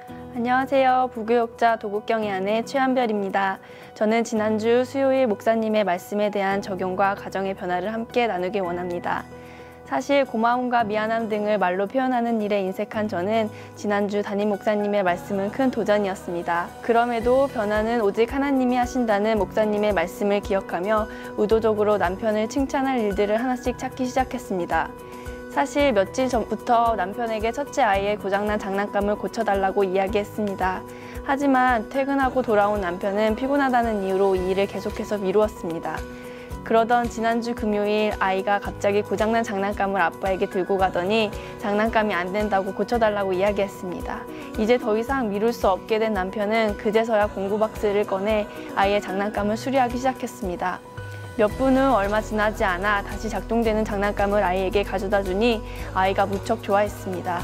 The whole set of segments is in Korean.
안녕하세요. 부교육자 도국경의 아내 최한별입니다. 저는 지난주 수요일 목사님의 말씀에 대한 적용과 가정의 변화를 함께 나누길 원합니다. 사실 고마움과 미안함 등을 말로 표현하는 일에 인색한 저는 지난주 담임 목사님의 말씀은 큰 도전이었습니다. 그럼에도 변화는 오직 하나님이 하신다는 목사님의 말씀을 기억하며 의도적으로 남편을 칭찬할 일들을 하나씩 찾기 시작했습니다. 사실 며칠 전부터 남편에게 첫째 아이의 고장난 장난감을 고쳐달라고 이야기했습니다. 하지만 퇴근하고 돌아온 남편은 피곤하다는 이유로 이 일을 계속해서 미루었습니다. 그러던 지난주 금요일 아이가 갑자기 고장난 장난감을 아빠에게 들고 가더니 장난감이 안 된다고 고쳐달라고 이야기했습니다. 이제 더 이상 미룰 수 없게 된 남편은 그제서야 공구박스를 꺼내 아이의 장난감을 수리하기 시작했습니다. 몇 분 후 얼마 지나지 않아 다시 작동되는 장난감을 아이에게 가져다 주니 아이가 무척 좋아했습니다.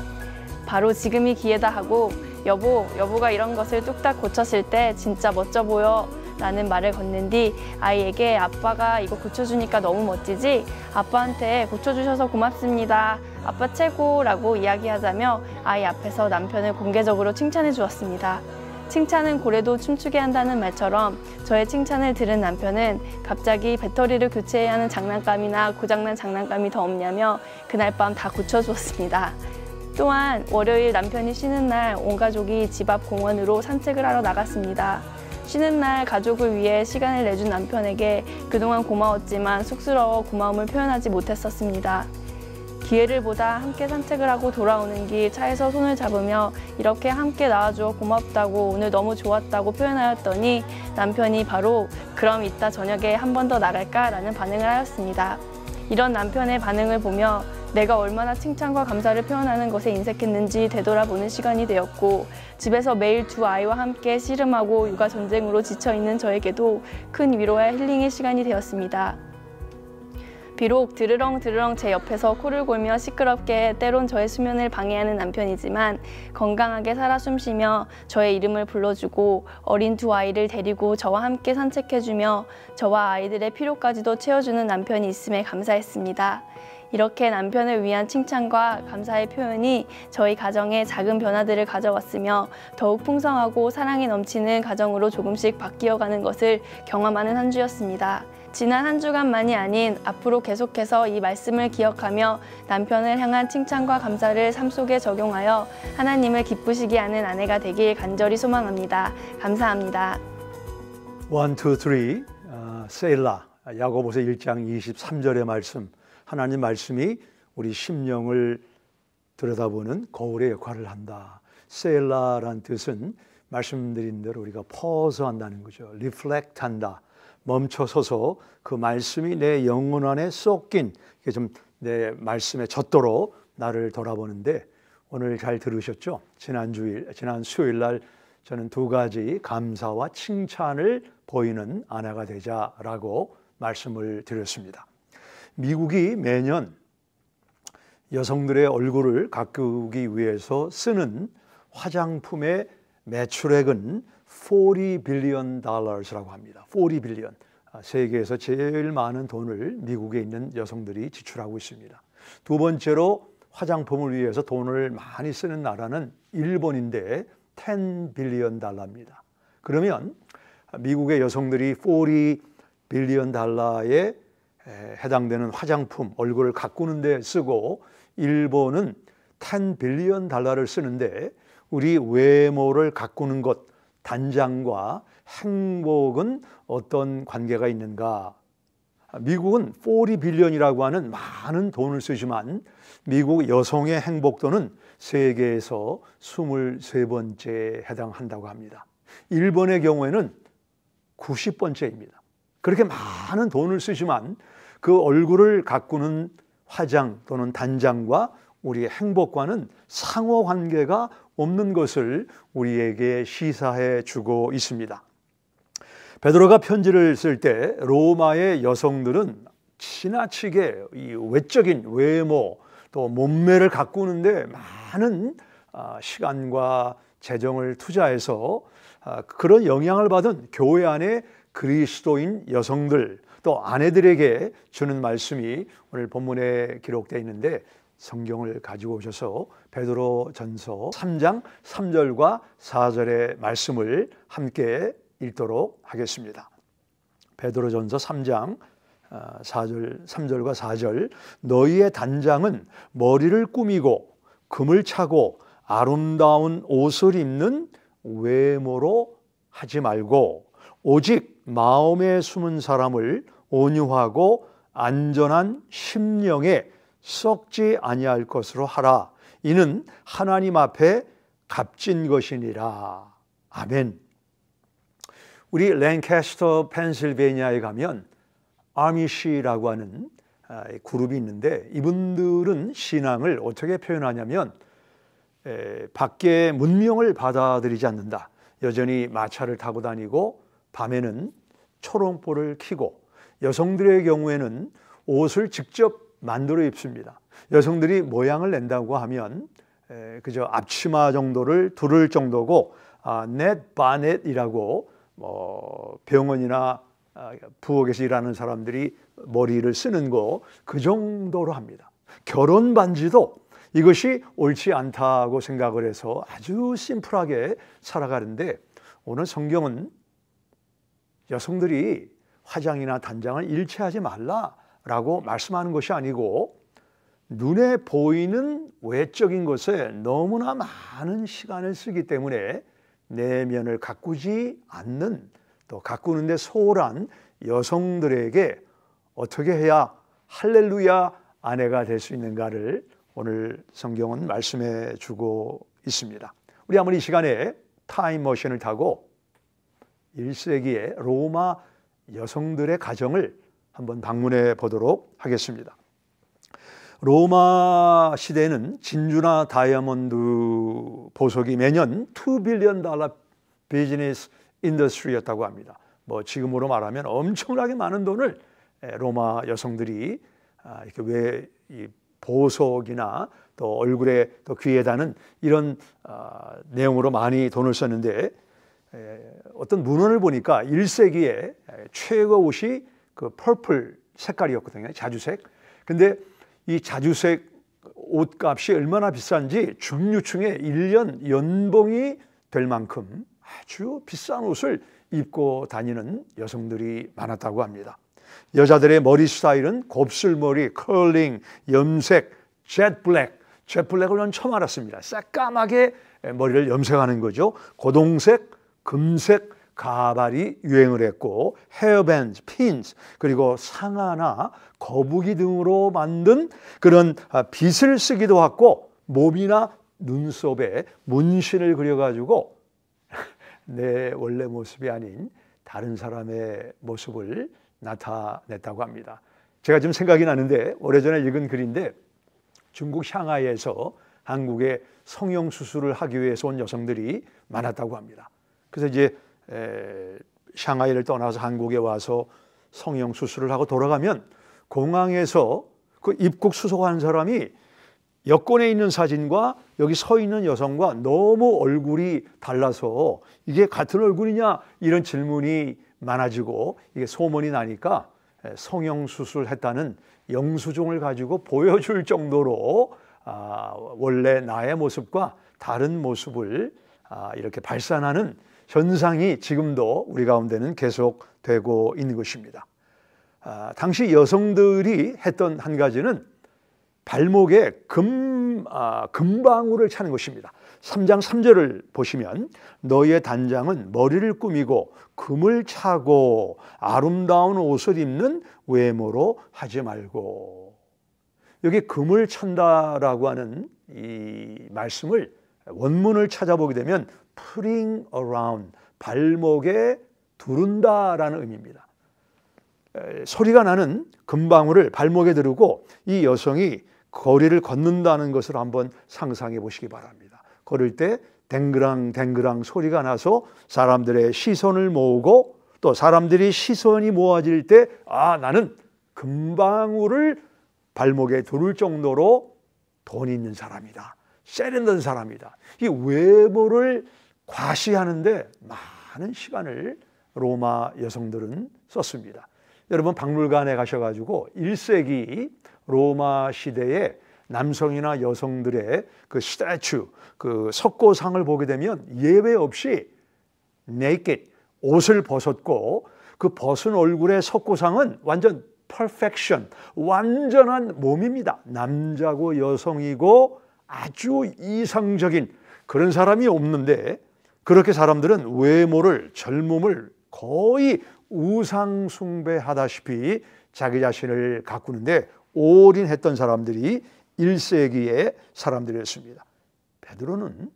바로 지금이 기회다 하고 여보가 이런 것을 뚝딱 고쳤을 때 진짜 멋져 보여 라는 말을 건넨 뒤 아이에게 아빠가 이거 고쳐주니까 너무 멋지지? 아빠한테 고쳐주셔서 고맙습니다. 아빠 최고 라고 이야기하자며 아이 앞에서 남편을 공개적으로 칭찬해 주었습니다. 칭찬은 고래도 춤추게 한다는 말처럼 저의 칭찬을 들은 남편은 갑자기 배터리를 교체해야 하는 장난감이나 고장난 장난감이 더 없냐며 그날 밤 다 고쳐주었습니다. 또한 월요일 남편이 쉬는 날 온 가족이 집 앞 공원으로 산책을 하러 나갔습니다. 쉬는 날 가족을 위해 시간을 내준 남편에게 그동안 고마웠지만 쑥스러워 고마움을 표현하지 못했었습니다. 기회를 보다 함께 산책을 하고 돌아오는 길 차에서 손을 잡으며 이렇게 함께 나와줘 고맙다고 오늘 너무 좋았다고 표현하였더니 남편이 바로 그럼 이따 저녁에 한 번 더 나갈까? 라는 반응을 하였습니다. 이런 남편의 반응을 보며 내가 얼마나 칭찬과 감사를 표현하는 것에 인색했는지 되돌아보는 시간이 되었고 집에서 매일 두 아이와 함께 씨름하고 육아 전쟁으로 지쳐있는 저에게도 큰 위로와 힐링의 시간이 되었습니다. 비록 드르렁드르렁 제 옆에서 코를 골며 시끄럽게 때론 저의 수면을 방해하는 남편이지만 건강하게 살아 숨쉬며 저의 이름을 불러주고 어린 두 아이를 데리고 저와 함께 산책해주며 저와 아이들의 필요까지도 채워주는 남편이 있음에 감사했습니다. 이렇게 남편을 위한 칭찬과 감사의 표현이 저희 가정에 작은 변화들을 가져왔으며 더욱 풍성하고 사랑이 넘치는 가정으로 조금씩 바뀌어가는 것을 경험하는 한 주였습니다. 지난 한 주간만이 아닌 앞으로 계속해서 이 말씀을 기억하며 남편을 향한 칭찬과 감사를 삶 속에 적용하여 하나님을 기쁘시게 하는 아내가 되길 간절히 소망합니다. 감사합니다. 1, 2, 3, 셀라, 야고보서 1장 23절의 말씀. 하나님 말씀이 우리 심령을 들여다보는 거울의 역할을 한다. 셀라란 뜻은 말씀드린 대로 우리가 pause 한다는 거죠. reflect 한다. 멈춰서서 그 말씀이 내 영혼 안에 쏙긴 좀 내 말씀에 젖도록 나를 돌아보는데 오늘 잘 들으셨죠? 지난 수요일 날 저는 두 가지 감사와 칭찬을 보이는 아내가 되자라고 말씀을 드렸습니다. 미국이 매년 여성들의 얼굴을 가꾸기 위해서 쓰는 화장품의 매출액은 40 빌리언 달러라고 합니다. 40 빌리언. 세계에서 제일 많은 돈을 미국에 있는 여성들이 지출하고 있습니다. 두 번째로 화장품을 위해서 돈을 많이 쓰는 나라는 일본인데 10 빌리언 달러입니다. 그러면 미국의 여성들이 40 빌리언 달러에 해당되는 화장품, 얼굴을 가꾸는 데 쓰고 일본은 10 빌리언 달러를 쓰는데 우리 외모를 가꾸는 것, 단장과 행복은 어떤 관계가 있는가? 미국은 40 빌리언이라고 하는 많은 돈을 쓰지만 미국 여성의 행복도는 세계에서 23번째에 해당한다고 합니다. 일본의 경우에는 90번째입니다. 그렇게 많은 돈을 쓰지만 그 얼굴을 가꾸는 화장 또는 단장과 우리의 행복과는 상호관계가 없는 것을 우리에게 시사해 주고 있습니다. 베드로가 편지를 쓸 때 로마의 여성들은 지나치게 이 외적인 외모 또 몸매를 가꾸는데 많은 시간과 재정을 투자해서 그런 영향을 받은 교회 안에 그리스도인 여성들 또 아내들에게 주는 말씀이 오늘 본문에 기록되어 있는데 성경을 가지고 오셔서 베드로전서 3장 3절과 4절의 말씀을 함께 읽도록 하겠습니다. 베드로전서 3장 3절과 4절. 너희의 단장은 머리를 꾸미고 금을 차고 아름다운 옷을 입는 외모로 하지 말고 오직 마음에 숨은 사람을 온유하고 안전한 심령에 썩지 아니할 것으로 하라. 이는 하나님 앞에 값진 것이니라. 아멘. 우리 랭캐스터 펜실베니아에 가면 아미시라고 하는 그룹이 있는데, 이분들은 신앙을 어떻게 표현하냐면 밖에 문명을 받아들이지 않는다. 여전히 마차를 타고 다니고 밤에는 초롱불을 켜고, 여성들의 경우에는 옷을 직접 만들어 입습니다. 여성들이 모양을 낸다고 하면 그저 앞치마 정도를 두를 정도고, 넷 바넷이라고 병원이나 부엌에서 일하는 사람들이 머리를 쓰는 거, 그 정도로 합니다. 결혼 반지도 이것이 옳지 않다고 생각을 해서 아주 심플하게 살아가는데, 오늘 성경은 여성들이 화장이나 단장을 일치하지 말라라고 말씀하는 것이 아니고, 눈에 보이는 외적인 것에 너무나 많은 시간을 쓰기 때문에 내면을 가꾸지 않는, 또 가꾸는데 소홀한 여성들에게 어떻게 해야 할렐루야 아내가 될 수 있는가를 오늘 성경은 말씀해 주고 있습니다. 우리 한번 이 시간에 타임머신을 타고 1세기의 로마 여성들의 가정을 한번 방문해 보도록 하겠습니다. 로마 시대에는 진주나 다이아몬드 보석이 매년 $2 billion 비즈니스 인더스트리였다고 합니다. 지금으로 말하면 엄청나게 많은 돈을 로마 여성들이 이렇게 왜 이 보석이나 또 얼굴에 또 귀에 다는 이런 내용으로 많이 돈을 썼는데, 어떤 문헌을 보니까 1세기에 최고 옷이 그 퍼플 색깔이었거든요. 자주색. 근데 이 자주색 옷값이 얼마나 비싼지 중류층의 1년 연봉이 될 만큼 아주 비싼 옷을 입고 다니는 여성들이 많았다고 합니다. 여자들의 머리 스타일은 곱슬머리, 커링, 염색, 젯 블랙. 젯 블랙을 저는 처음 알았습니다. 새까맣게 머리를 염색하는 거죠. 고동색, 금색 가발이 유행을 했고, 헤어밴드, 핀스, 그리고 상아나 거북이 등으로 만든 그런 빗을 쓰기도 하고, 몸이나 눈썹에 문신을 그려가지고 내 원래 모습이 아닌 다른 사람의 모습을 나타냈다고 합니다. 제가 지금 생각이 나는데, 오래전에 읽은 글인데, 중국 샹하이에서 한국에 성형수술을 하기 위해서 온 여성들이 많았다고 합니다. 그래서 이제 샹하이를 떠나서 한국에 와서 성형수술을 하고 돌아가면 공항에서 그 입국 수속한 사람이 여권에 있는 사진과 여기 서 있는 여성과 너무 얼굴이 달라서 이게 같은 얼굴이냐 이런 질문이 많아지고, 이게 소문이 나니까 성형수술했다는 영수증을 가지고 보여줄 정도로 원래 나의 모습과 다른 모습을 이렇게 발산하는 현상이 지금도 우리 가운데는 계속되고 있는 것입니다. 당시 여성들이 했던 한 가지는 발목에 금방울을 차는 것입니다. 3장 3절을 보시면 너희의 단장은 머리를 꾸미고 금을 차고 아름다운 옷을 입는 외모로 하지 말고. 여기 금을 찬다라고 하는 이 말씀을 원문을 찾아보게 되면 putting around, 발목에 두른다라는 의미입니다. 소리가 나는 금방울을 발목에 두르고 이 여성이 거리를 걷는다는 것을 한번 상상해 보시기 바랍니다. 걸을 때 댕그랑 댕그랑 소리가 나서 사람들의 시선을 모으고, 또 사람들이 시선이 모아질 때 나는 금방울을 발목에 두를 정도로 돈 있는 사람이다, 세련된 사람이다. 이 외모를 과시하는데 많은 시간을 로마 여성들은 썼습니다. 여러분 박물관에 가셔가지고 1세기 로마 시대의 남성이나 여성들의 그 스태츄, 그 석고상을 보게 되면 예외 없이 naked, 옷을 벗었고 그 벗은 얼굴의 석고상은 완전 perfection, 완전한 몸입니다. 남자고 여성이고 아주 이상적인 그런 사람이 없는데, 그렇게 사람들은 외모를, 젊음을 거의 우상 숭배하다시피 자기 자신을 가꾸는데 올인했던 사람들이 1세기의 사람들이었습니다. 베드로는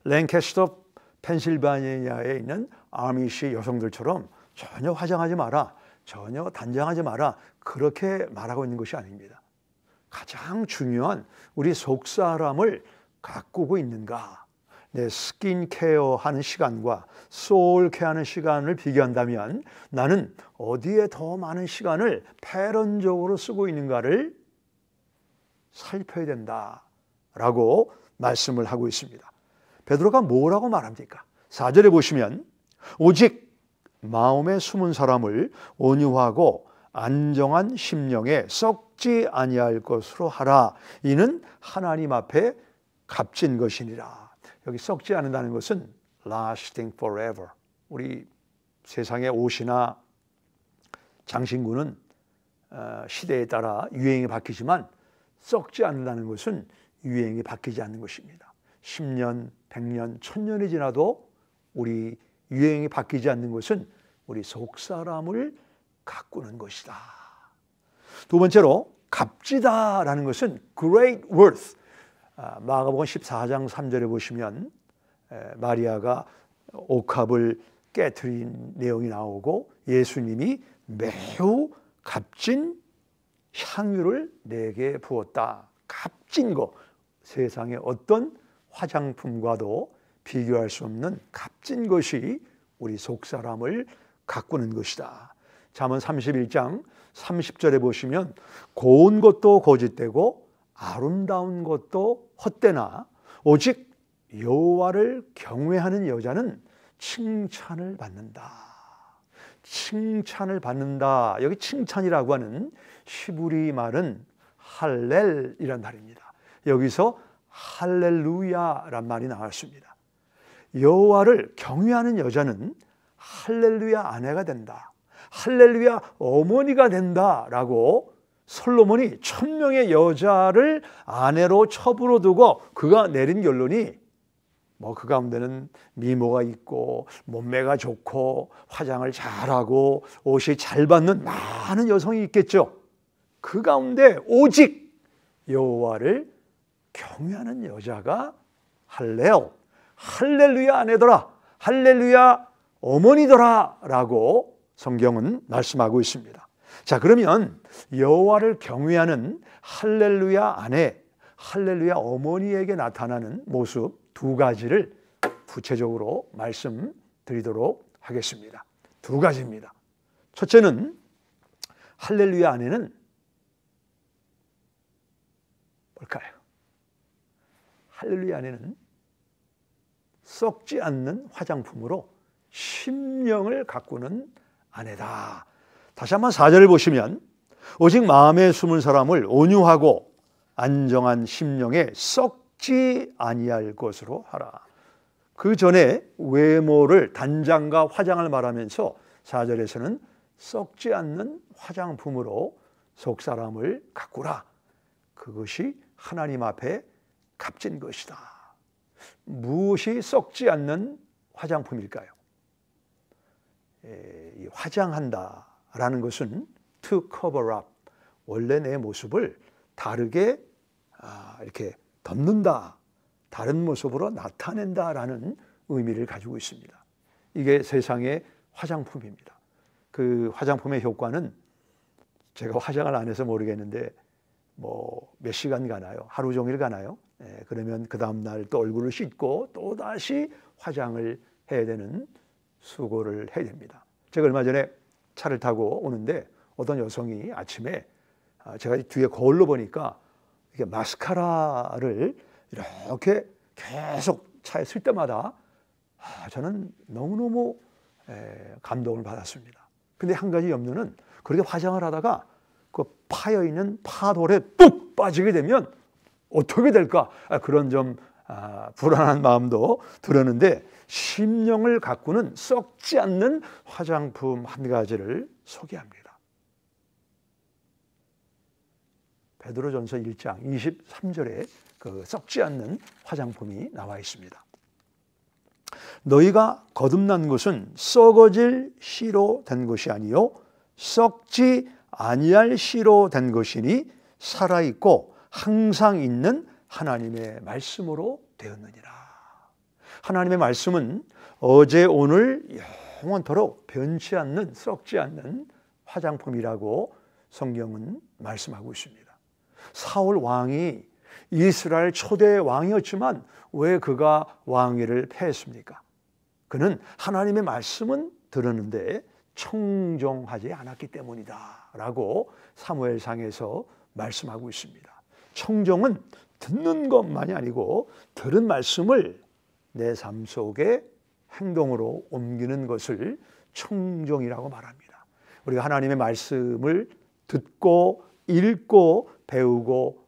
랭캐스터 펜실바니아에 있는 아미시 여성들처럼 전혀 화장하지 마라, 전혀 단장하지 마라, 그렇게 말하고 있는 것이 아닙니다. 가장 중요한 우리 속사람을 가꾸고 있는가, 내 스킨케어 하는 시간과 소울케어 하는 시간을 비교한다면 나는 어디에 더 많은 시간을 패런적으로 쓰고 있는가를 살펴야 된다라고 말씀을 하고 있습니다. 베드로가 뭐라고 말합니까? 4절에 보시면 오직 마음에 숨은 사람을 온유하고 안정한 심령에 썩지 아니할 것으로 하라. 이는 하나님 앞에 값진 것이니라. 여기 썩지 않는다는 것은 lasting forever. 우리 세상의 옷이나 장신구는 시대에 따라 유행이 바뀌지만 썩지 않는다는 것은 유행이 바뀌지 않는 것입니다. 10년, 100년, 1000년이 지나도 우리 유행이 바뀌지 않는 것은 우리 속사람을 가꾸는 것이다. 두 번째로 값지다라는 것은 great worth. 마가복음 14장 3절에 보시면 마리아가 옥합을 깨트린 내용이 나오고 예수님이 매우 값진 향유를 내게 부었다. 값진 거, 세상의 어떤 화장품과도 비교할 수 없는 값진 것이 우리 속사람을 가꾸는 것이다. 잠언 31장 30절에 보시면 고운 것도 거짓되고 아름다운 것도 헛되나 오직 여호와를 경외하는 여자는 칭찬을 받는다. 칭찬을 받는다. 여기 칭찬이라고 하는 히브리 말은 할렐이란 말입니다. 여기서 할렐루야란 말이 나왔습니다. 여호와를 경외하는 여자는 할렐루야 아내가 된다, 할렐루야 어머니가 된다라고 솔로몬이 1000명의 여자를 아내로 첩으로 두고 그가 내린 결론이 그 가운데는 미모가 있고 몸매가 좋고 화장을 잘하고 옷이 잘 받는 많은 여성이 있겠죠. 그 가운데 오직 여호와를 경외하는 여자가 할렐루야 아내더라, 할렐루야 어머니더라 라고 성경은 말씀하고 있습니다. 자, 그러면 여호와를 경외하는 할렐루야 아내, 할렐루야 어머니에게 나타나는 모습 두 가지를 구체적으로 말씀드리도록 하겠습니다. 두 가지입니다. 첫째는 할렐루야 아내는 뭘까요? 할렐루야 아내는 썩지 않는 화장품으로 심령을 가꾸는 아내다. 다시 한번 4절을 보시면 오직 마음에 숨은 사람을 온유하고 안정한 심령에 썩지 아니할 것으로 하라. 그 전에 외모를 단장과 화장을 말하면서 4절에서는 썩지 않는 화장품으로 속사람을 가꾸라. 그것이 하나님 앞에 값진 것이다. 무엇이 썩지 않는 화장품일까요? 화장한다라는 것은 to cover up, 원래 내 모습을 다르게 이렇게 덮는다, 다른 모습으로 나타낸다라는 의미를 가지고 있습니다. 이게 세상의 화장품입니다. 그 화장품의 효과는 제가 화장을 안 해서 모르겠는데 몇 시간 가나요? 하루 종일 가나요? 그러면 그 다음날 또 얼굴을 씻고 또 다시 화장을 해야 되는 수고를 해야 됩니다. 제가 얼마 전에 차를 타고 오는데 어떤 여성이 아침에 제가 뒤에 거울로 보니까 이렇게 마스카라를 이렇게 계속 차에 쓸 때마다 저는 너무너무 감동을 받았습니다. 근데 한 가지 염려는 그렇게 화장을 하다가 그 파여 있는 파돌에 뚝 빠지게 되면 어떻게 될까? 그런 좀 불안한 마음도 들었는데 심령을 가꾸는 썩지 않는 화장품 한 가지를 소개합니다. 베드로전서 1장 23절에 그 썩지 않는 화장품이 나와 있습니다. 너희가 거듭난 것은 썩어질 씨로 된 것이 아니요 썩지 아니할 씨로 된 것이니 살아있고 항상 있는 하나님의 말씀으로 되었느니라. 하나님의 말씀은 어제 오늘 영원토록 변치 않는 썩지 않는 화장품이라고 성경은 말씀하고 있습니다. 사울 왕이 이스라엘 초대 왕이었지만 왜 그가 왕위를 패했습니까? 그는 하나님의 말씀은 들었는데 청종하지 않았기 때문이다 라고 사무엘상에서 말씀하고 있습니다. 청종은 듣는 것만이 아니고 들은 말씀을 내 삶 속에 행동으로 옮기는 것을 청종이라고 말합니다. 우리가 하나님의 말씀을 듣고 읽고 배우고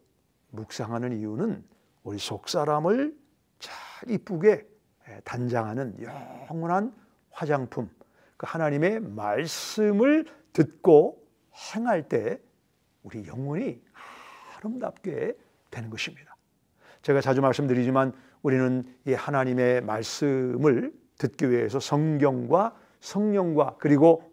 묵상하는 이유는 우리 속사람을 잘 이쁘게 단장하는 영원한 화장품, 그 하나님의 말씀을 듣고 행할 때 우리 영혼이 아름답게 되는 것입니다. 제가 자주 말씀드리지만 우리는 이 하나님의 말씀을 듣기 위해서 성경과 성령과 그리고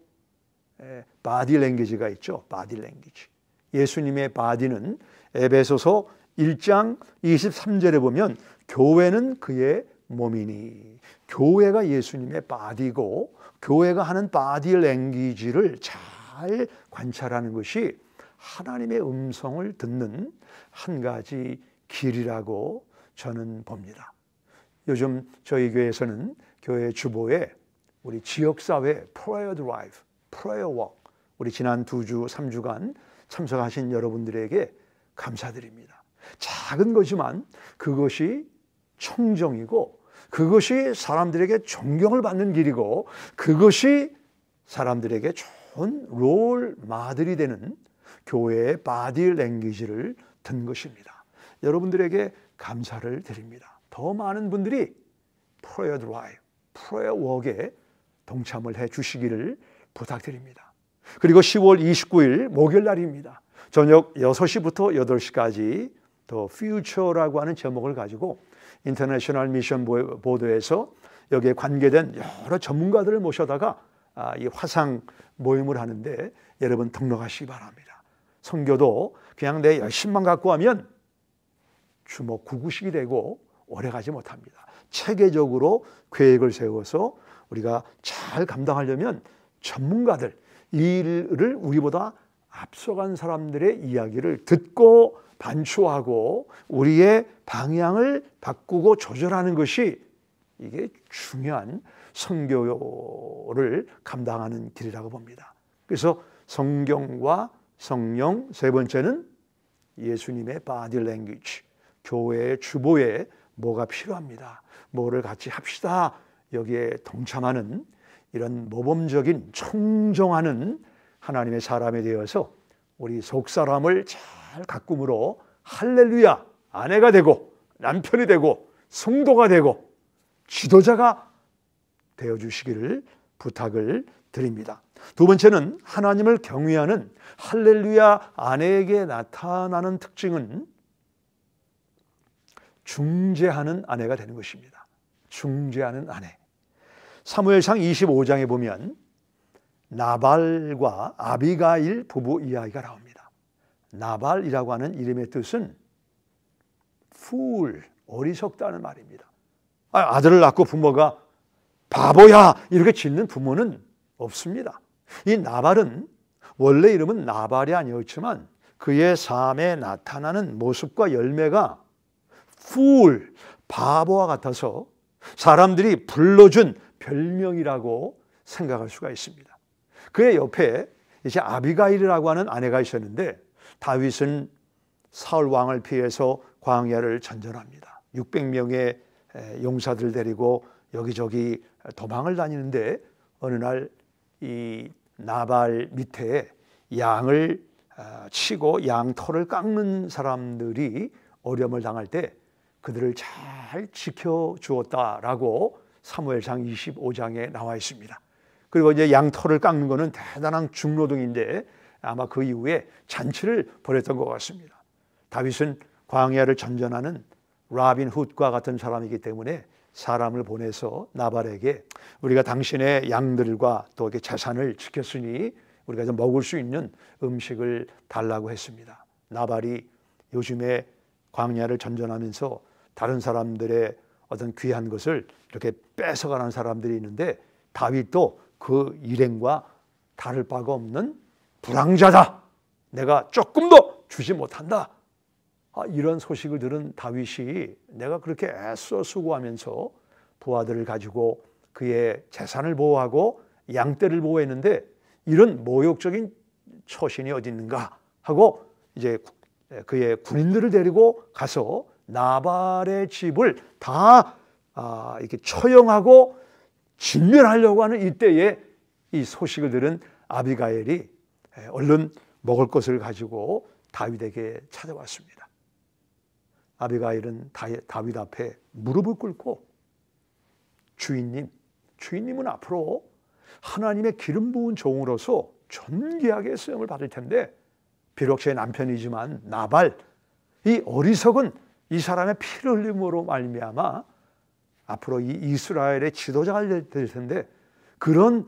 바디 랭귀지가 있죠. 바디 랭귀지. 예수님의 바디는 에베소서 1장 23절에 보면 교회는 그의 몸이니, 교회가 예수님의 바디고 교회가 하는 바디 랭귀지를 잘 관찰하는 것이 하나님의 음성을 듣는 한 가지 길이라고 저는 봅니다. 요즘 저희 교회에서는 교회 주보에 우리 지역사회 프레이어 드라이브, 프레이어 워크, 우리 지난 2주, 3주간 참석하신 여러분들에게 감사드립니다. 작은 거지만 그것이 청정이고 그것이 사람들에게 존경을 받는 길이고 그것이 사람들에게 좋은 롤 모델이 되는 교회의 바디 랭귀지를 든 것입니다. 여러분들에게 감사를 드립니다. 더 많은 분들이 프레이어 드라이브, 프레이어 워크에 동참을 해 주시기를 부탁드립니다. 그리고 10월 29일 목요일 날입니다. 저녁 6시부터 8시까지 더 퓨처라고 하는 제목을 가지고 인터내셔널 미션 보드에서 여기에 관계된 여러 전문가들을 모셔다가 이 화상 모임을 하는데 여러분 등록하시기 바랍니다. 선교도 그냥 내 열심만 갖고 하면 주먹 구구식이 되고 오래가지 못합니다. 체계적으로 계획을 세워서 우리가 잘 감당하려면 전문가들, 이 일을 우리보다 앞서간 사람들의 이야기를 듣고 반추하고 우리의 방향을 바꾸고 조절하는 것이 이게 중요한 선교를 감당하는 길이라고 봅니다. 그래서 성경과 성령, 세 번째는 예수님의 바디 랭귀지, 교회의 주보에 뭐가 필요합니다. 뭐를 같이 합시다. 여기에 동참하는 이런 모범적인 청정하는 하나님의 사람이 되어서 우리 속사람을 잘 가꿈으로 할렐루야 아내가 되고 남편이 되고 성도가 되고 지도자가 되어주시기를 부탁을 드립니다. 두 번째는 하나님을 경외하는 할렐루야 아내에게 나타나는 특징은 중재하는 아내가 되는 것입니다. 중재하는 아내. 사무엘상 25장에 보면 나발과 아비가일 부부 이야기가 나옵니다. 나발이라고 하는 이름의 뜻은 fool, 어리석다는 말입니다. 아들을 낳고 부모가 바보야 이렇게 짓는 부모는 없습니다. 이 나발은 원래 이름은 나발이 아니었지만 그의 삶에 나타나는 모습과 열매가 fool, 바보와 같아서 사람들이 불러준 별명이라고 생각할 수가 있습니다. 그의 옆에 이제 아비가일이라고 하는 아내가 있었는데 다윗은 사울 왕을 피해서 광야를 전전합니다. 600명의 용사들 데리고 여기저기 도망을 다니는데 어느 날 이 나발 밑에 양을 치고 양털을 깎는 사람들이 어려움을 당할 때 그들을 잘 지켜주었다라고 사무엘상 25장에 나와 있습니다. 그리고 이제 양털을 깎는 것은 대단한 중노동인데 아마 그 이후에 잔치를 벌였던 것 같습니다. 다윗은 광야를 전전하는 라빈 훗과 같은 사람이기 때문에 사람을 보내서 나발에게 우리가 당신의 양들과 또 이렇게 재산을 지켰으니 우리가 좀 먹을 수 있는 음식을 달라고 했습니다. 나발이 요즘에 광야를 전전하면서 다른 사람들의 어떤 귀한 것을 이렇게 뺏어가는 사람들이 있는데 다윗도 그 일행과 다를 바가 없는 불황자다. 내가 조금도 주지 못한다. 이런 소식을 들은 다윗이 내가 그렇게 애써 수고하면서 부하들을 가지고 그의 재산을 보호하고 양떼를 보호했는데 이런 모욕적인 처신이 어디 있는가 하고 이제 그의 군인들을 데리고 가서 나발의 집을 다 이렇게 처형하고 진멸하려고 하는 이때에 이 소식을 들은 아비가일이 얼른 먹을 것을 가지고 다윗에게 찾아왔습니다. 아비가일은 다윗 앞에 무릎을 꿇고 주인님은 앞으로 하나님의 기름 부은 종으로서 존귀하게 쓰임을 받을 텐데 비록 제 남편이지만 나발 이 어리석은 이 사람의 피를 흘림으로 말미암아 앞으로 이 이스라엘의 지도자가 될 텐데 그런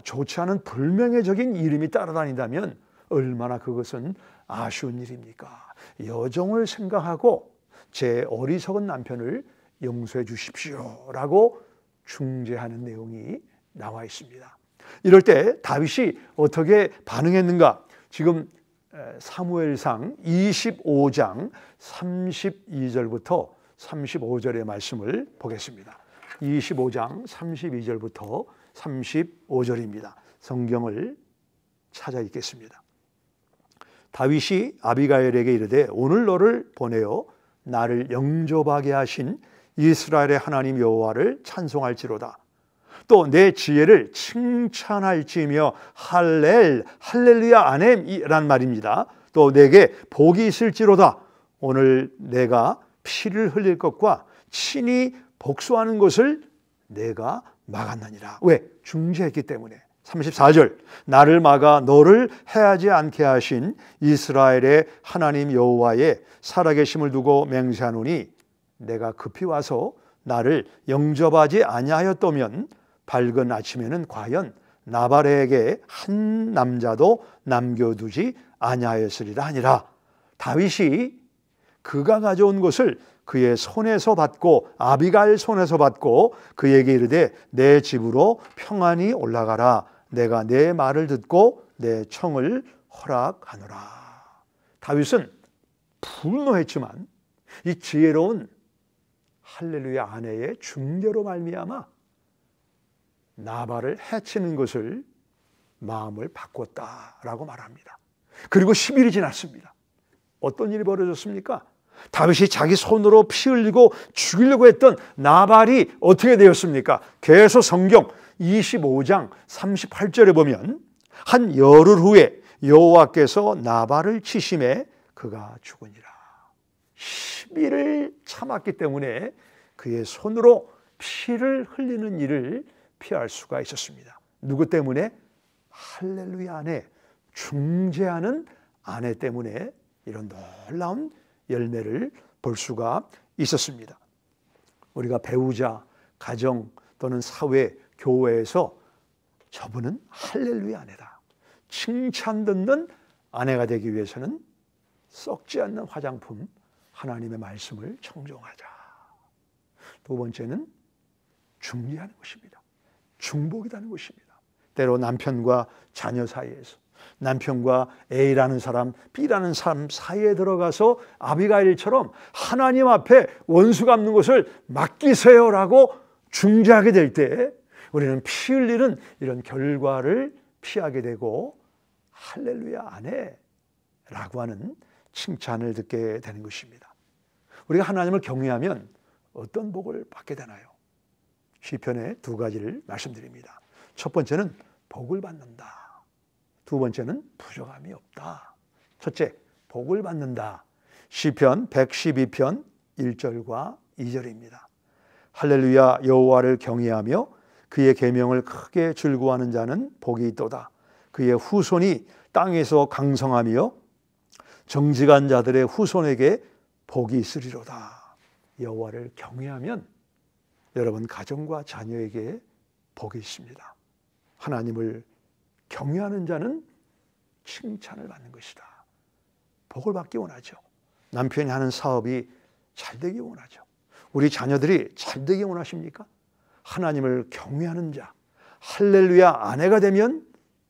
좋지 않은 불명예적인 이름이 따라다닌다면 얼마나 그것은 아쉬운 일입니까? 여정을 생각하고 제 어리석은 남편을 용서해 주십시오 라고 중재하는 내용이 나와 있습니다. 이럴 때 다윗이 어떻게 반응했는가? 지금 사무엘상 25장 32절부터 35절의 말씀을 보겠습니다. 25장 32절부터 35절입니다. 성경을 찾아 읽겠습니다. 다윗이 아비가일에게 이르되 오늘 너를 보내어 나를 영접하게 하신 이스라엘의 하나님 여호와를 찬송할지로다. 또 내 지혜를 칭찬할지며 할렐루야 아멘이란 말입니다. 또 내게 복이 있을지로다. 오늘 내가 피를 흘릴 것과 친히 복수하는 것을 내가 막았느니라. 왜? 중재했기 때문에. 34절 나를 막아 너를 해하지 않게 하신 이스라엘의 하나님 여호와의 살아계심을 두고 맹세하노니 내가 급히 와서 나를 영접하지 아니하였다면 밝은 아침에는 과연 나발에게 한 남자도 남겨두지 아니하였으리라 하니라. 다윗이 그가 가져온 것을 그의 손에서 받고 아비가일 손에서 받고 그에게 이르되 내 집으로 평안히 올라가라. 내가 내 말을 듣고 내 청을 허락하노라. 다윗은 분노했지만 이 지혜로운 할렐루야 아내의 중재로 말미암아 나발을 해치는 것을 마음을 바꿨다라고 말합니다. 그리고 10일이 지났습니다. 어떤 일이 벌어졌습니까? 다윗이 자기 손으로 피 흘리고 죽이려고 했던 나발이 어떻게 되었습니까? 계속 성경 25장 38절에 보면 한 열흘 후에 여호와께서 나발을 치심에 그가 죽으니라. 10일을 참았기 때문에 그의 손으로 피를 흘리는 일을 피할 수가 있었습니다. 누구 때문에? 할렐루야 아내, 중재하는 아내 때문에 이런 놀라운 열매를 볼 수가 있었습니다. 우리가 배우자, 가정 또는 사회, 교회에서 저분은 할렐루야 아내다, 칭찬 듣는 아내가 되기 위해서는 썩지 않는 화장품 하나님의 말씀을 청종하자. 두 번째는 중재하는 것입니다. 중복이라는 것입니다. 때로 남편과 자녀 사이에서 남편과 A라는 사람, B라는 사람 사이에 들어가서 아비가일처럼 하나님 앞에 원수 갚는 것을 맡기세요라고 중재하게 될 때 우리는 피 흘리는 이런 결과를 피하게 되고 할렐루야 아내라고 하는 칭찬을 듣게 되는 것입니다. 우리가 하나님을 경외하면 어떤 복을 받게 되나요? 시편의 두 가지를 말씀드립니다. 첫 번째는 복을 받는다. 두 번째는 부족함이 없다. 첫째, 복을 받는다. 시편 112편 1절과 2절입니다. 할렐루야, 여호와를 경외하며 그의 계명을 크게 즐거워하는 자는 복이 있도다. 그의 후손이 땅에서 강성하며 정직한 자들의 후손에게 복이 있으리로다. 여호와를 경외하면 여러분 가정과 자녀에게 복이 있습니다. 하나님을 경외하는 자는 칭찬을 받는 것이다. 복을 받기 원하죠. 남편이 하는 사업이 잘 되기 원하죠. 우리 자녀들이 잘 되기 원하십니까? 하나님을 경외하는 자, 할렐루야 아내가 되면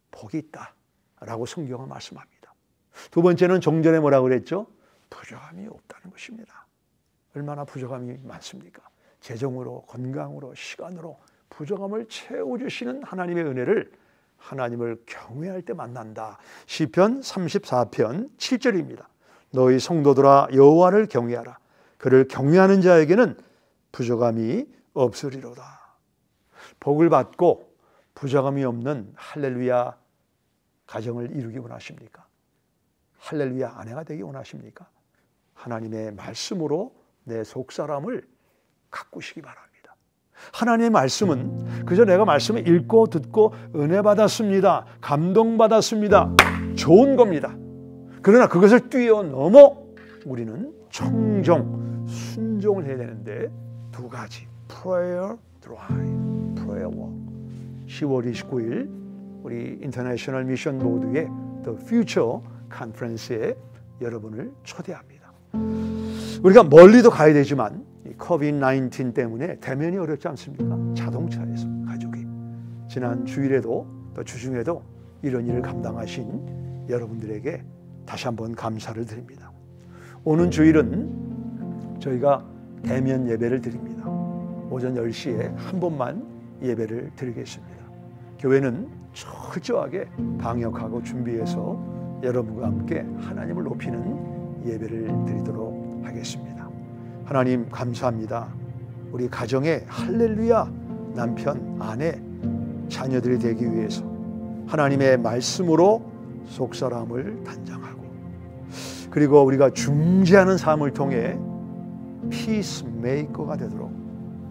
복이 있다라고 성경은 말씀합니다. 두 번째는 종전에 뭐라고 그랬죠? 부족함이 없다는 것입니다. 얼마나 부족함이 많습니까? 재정으로, 건강으로, 시간으로 부족함을 채워주시는 하나님의 은혜를 하나님을 경외할 때 만난다. 시편 34편 7절입니다. 너희 성도들아 여호와를 경외하라. 그를 경외하는 자에게는 부족함이 없으리로다. 복을 받고 부족함이 없는 할렐루야 가정을 이루기 원하십니까? 할렐루야 아내가 되기 원하십니까? 하나님의 말씀으로 내 속사람을 가꾸시기 바랍니다. 하나님의 말씀은 그저 내가 말씀을 읽고 듣고 은혜 받았습니다, 감동받았습니다, 좋은 겁니다. 그러나 그것을 뛰어넘어 우리는 청정, 순종을 해야 되는데 두 가지, prayer drive, prayer walk. 10월 29일 우리 인터내셔널 미션 보드의 The Future Conference에 여러분을 초대합니다. 우리가 멀리도 가야 되지만 COVID-19 때문에 대면이 어렵지 않습니까? 자동차에서 가족이. 지난 주일에도 또 주중에도 이런 일을 감당하신 여러분들에게 다시 한번 감사를 드립니다. 오는 주일은 저희가 대면 예배를 드립니다. 오전 10시에 한 번만 예배를 드리겠습니다. 교회는 철저하게 방역하고 준비해서 여러분과 함께 하나님을 높이는 예배를 드리도록 하겠습니다. 하나님 감사합니다. 우리 가정에 할렐루야 남편, 아내, 자녀들이 되기 위해서 하나님의 말씀으로 속사람을 단장하고 그리고 우리가 중재하는 삶을 통해 피스메이커가 되도록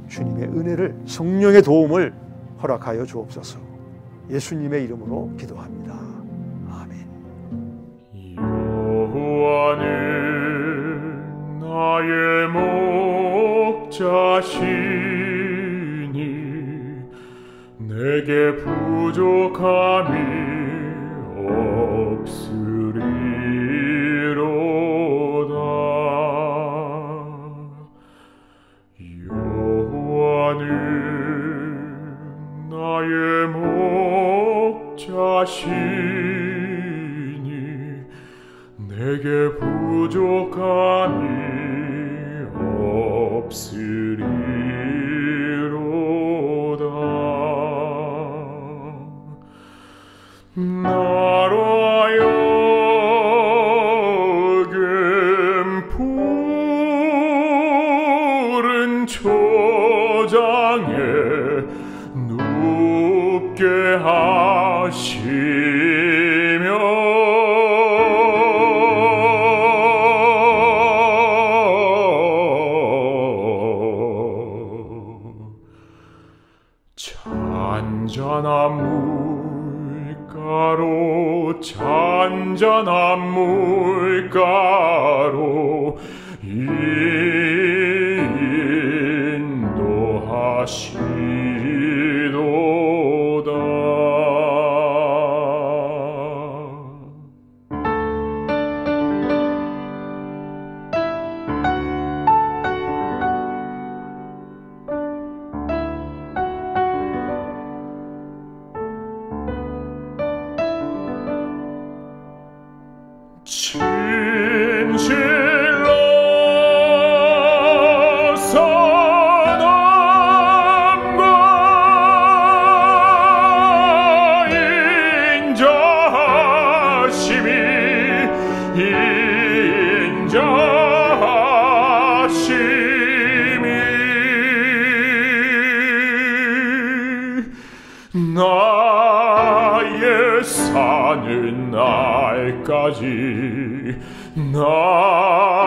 주님의 은혜를, 성령의 도움을 허락하여 주옵소서. 예수님의 이름으로 기도합니다. 아멘. 여호와는 나의 목자시니 내게 부족함이 없으리로다. 여호와는 나의 목자시니 내게 부족함이 없으리로다. 나로 하여금 푸른 초장에 눕게 하시며 잔잔한 물가로 인도하시도다. 진실로 선함과 인자하심이 나의 산은 날까 때까지 나를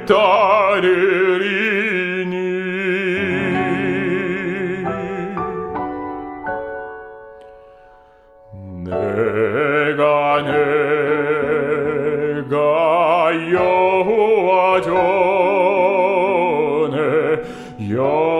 따르리니 내가 여호와 전에 영원토록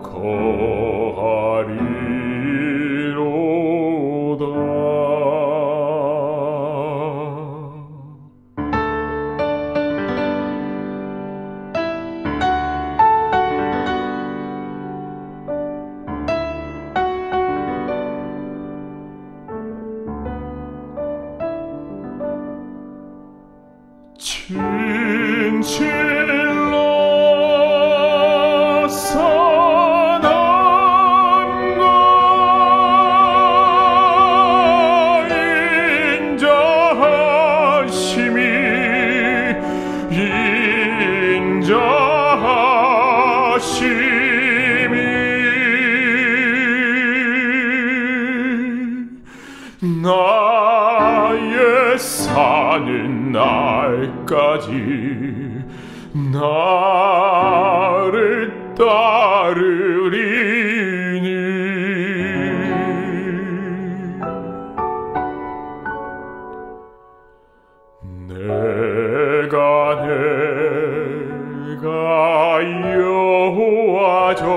거하리로다. 진실로 선함과 인자하심이 나의 사는 날까지 나를 따르리니 내가 여호와 전에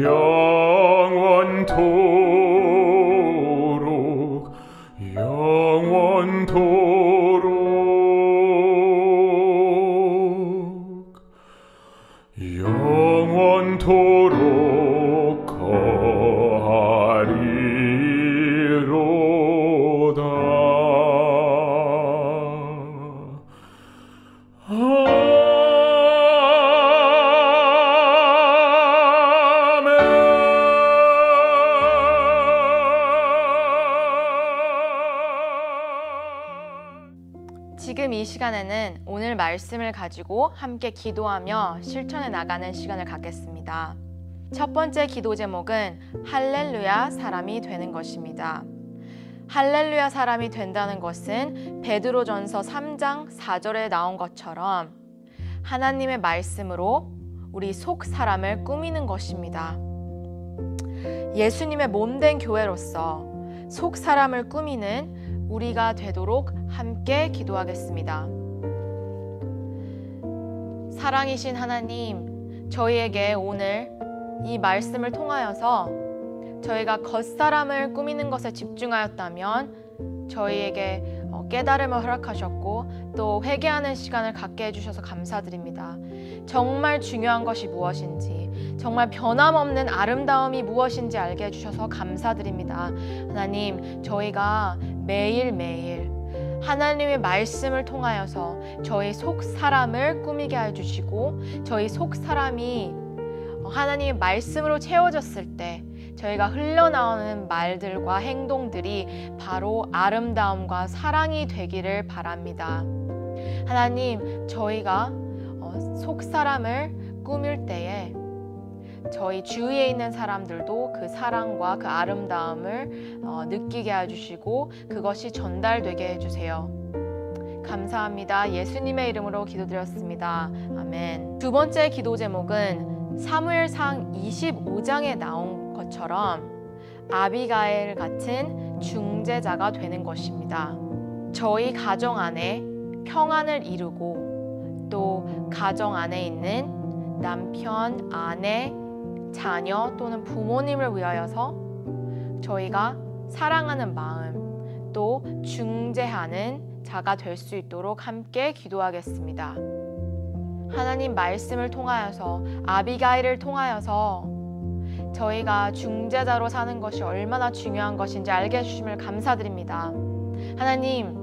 영원토록 지금 이 시간에는 오늘 말씀을 가지고 함께 기도하며 실천해 나가는 시간을 갖겠습니다. 첫 번째 기도 제목은 할렐루야 사람이 되는 것입니다. 할렐루야 사람이 된다는 것은 베드로전서 3장 4절에 나온 것처럼 하나님의 말씀으로 우리 속 사람을 꾸미는 것입니다. 예수님의 몸된 교회로서 속 사람을 꾸미는 우리가 되도록 함께 기도하겠습니다. 사랑이신 하나님, 저희에게 오늘 이 말씀을 통하여서 저희가 겉사람을 꾸미는 것에 집중하였다면 저희에게 깨달음을 허락하셨고 또 회개하는 시간을 갖게 해주셔서 감사드립니다. 정말 중요한 것이 무엇인지, 정말 변함없는 아름다움이 무엇인지 알게 해주셔서 감사드립니다. 하나님, 저희가 매일매일 하나님의 말씀을 통하여서 저희 속 사람을 꾸미게 해주시고 저희 속 사람이 하나님의 말씀으로 채워졌을 때 저희가 흘러나오는 말들과 행동들이 바로 아름다움과 사랑이 되기를 바랍니다. 하나님, 저희가 속 사람을 꾸밀 때에 저희 주위에 있는 사람들도 그 사랑과 그 아름다움을 느끼게 해주시고 그것이 전달되게 해주세요. 감사합니다. 예수님의 이름으로 기도드렸습니다. 아멘. 두 번째 기도 제목은 사무엘상 25장에 나온 것처럼 아비가일 같은 중재자가 되는 것입니다. 저희 가정 안에 평안을 이루고 또 가정 안에 있는 남편, 아내, 자녀 또는 부모님을 위하여서 저희가 사랑하는 마음 또 중재하는 자가 될 수 있도록 함께 기도하겠습니다. 하나님 말씀을 통하여서 아비가일을 통하여서 저희가 중재자로 사는 것이 얼마나 중요한 것인지 알게 해주심을 감사드립니다. 하나님,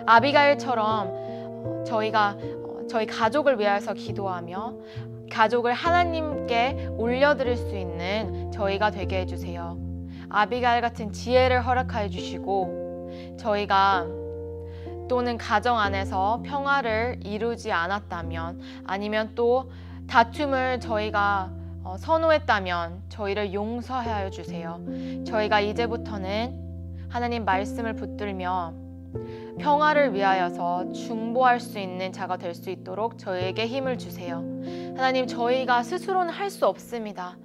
아비가일처럼 저희가 저희 가족을 위하여서 기도하며 가족을 하나님께 올려드릴 수 있는 저희가 되게 해주세요. 아비가일 같은 지혜를 허락하여 주시고 저희가 또는 가정 안에서 평화를 이루지 않았다면, 아니면 또 다툼을 저희가 선호했다면 저희를 용서하여 주세요. 저희가 이제부터는 하나님 말씀을 붙들며 평화를 위하여서 중보할 수 있는 자가 될 수 있도록 저희에게 힘을 주세요. 하나님, 저희가 스스로는 할 수 없습니다.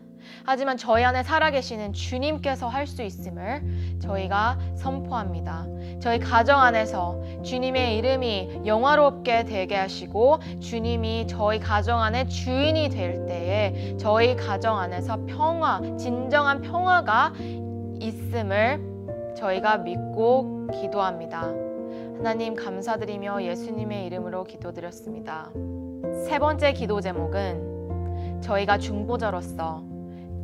하지만 저희 안에 살아계시는 주님께서 할 수 있음을 저희가 선포합니다. 저희 가정 안에서 주님의 이름이 영화롭게 되게 하시고 주님이 저희 가정 안에 주인이 될 때에 저희 가정 안에서 평화, 진정한 평화가 있음을 저희가 믿고 기도합니다. 하나님, 감사드리며 예수님의 이름으로 기도드렸습니다. 세 번째 기도 제목은 저희가 중보자로서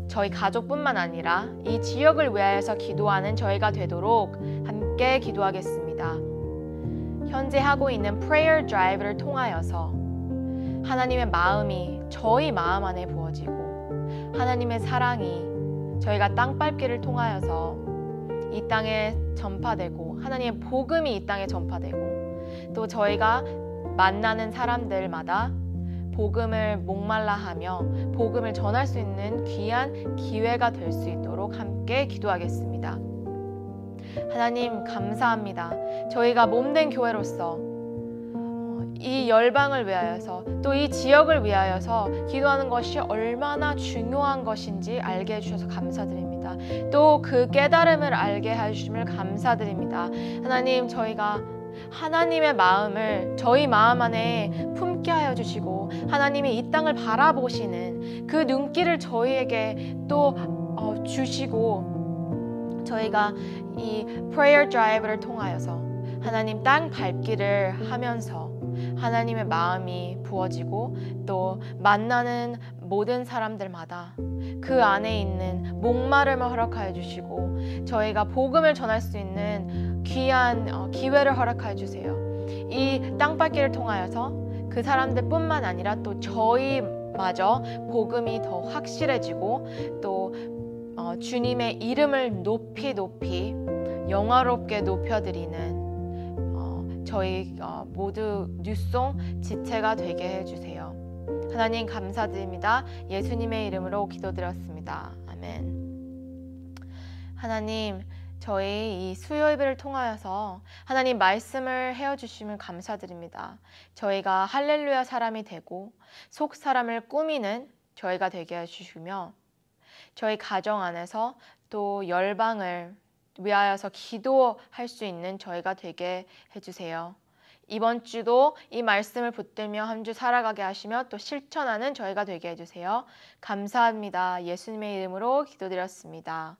저희 가족뿐만 아니라 이 지역을 위하여서 기도하는 저희가 되도록 함께 기도하겠습니다. 현재 하고 있는 Prayer Drive를 통하여서 하나님의 마음이 저희 마음 안에 부어지고 하나님의 사랑이 저희가 땅밟기를 통하여서 이 땅에 전파되고 하나님의 복음이 이 땅에 전파되고 또 저희가 만나는 사람들마다 복음을 목말라하며 복음을 전할 수 있는 귀한 기회가 될 수 있도록 함께 기도하겠습니다. 하나님, 감사합니다. 저희가 몸된 교회로서 이 열방을 위하여서 또 이 지역을 위하여서 기도하는 것이 얼마나 중요한 것인지 알게 해주셔서 감사드립니다. 또 그 깨달음을 알게 해주심을 감사드립니다. 하나님, 저희가 하나님의 마음을 저희 마음 안에 품게 하여 주시고 하나님이 이 땅을 바라보시는 그 눈길을 저희에게 또 주시고 저희가 이 Prayer Drive를 통하여서 하나님 땅 밟기를 하면서 하나님의 마음이 부어지고 또 만나는 모든 사람들마다 그 안에 있는 목마름을 허락하여 주시고 저희가 복음을 전할 수 있는 귀한 기회를 허락하여 주세요. 이 땅밟기를 통하여서 그 사람들뿐만 아니라 또 저희마저 복음이 더 확실해지고 또 주님의 이름을 높이 영화롭게 높여드리는 저희 모두 뉴송 지체가 되게 해주세요. 하나님, 감사드립니다. 예수님의 이름으로 기도드렸습니다. 아멘. 하나님, 저희 이 수요 예배를 통하여서 하나님 말씀을 헤어주심을 감사드립니다. 저희가 할렐루야 사람이 되고 속 사람을 꾸미는 저희가 되게 해주시며 저희 가정 안에서 또 열방을 위하여서 기도할 수 있는 저희가 되게 해주세요. 이번 주도 이 말씀을 붙들며 한 주 살아가게 하시며 또 실천하는 저희가 되게 해주세요. 감사합니다. 예수님의 이름으로 기도드렸습니다.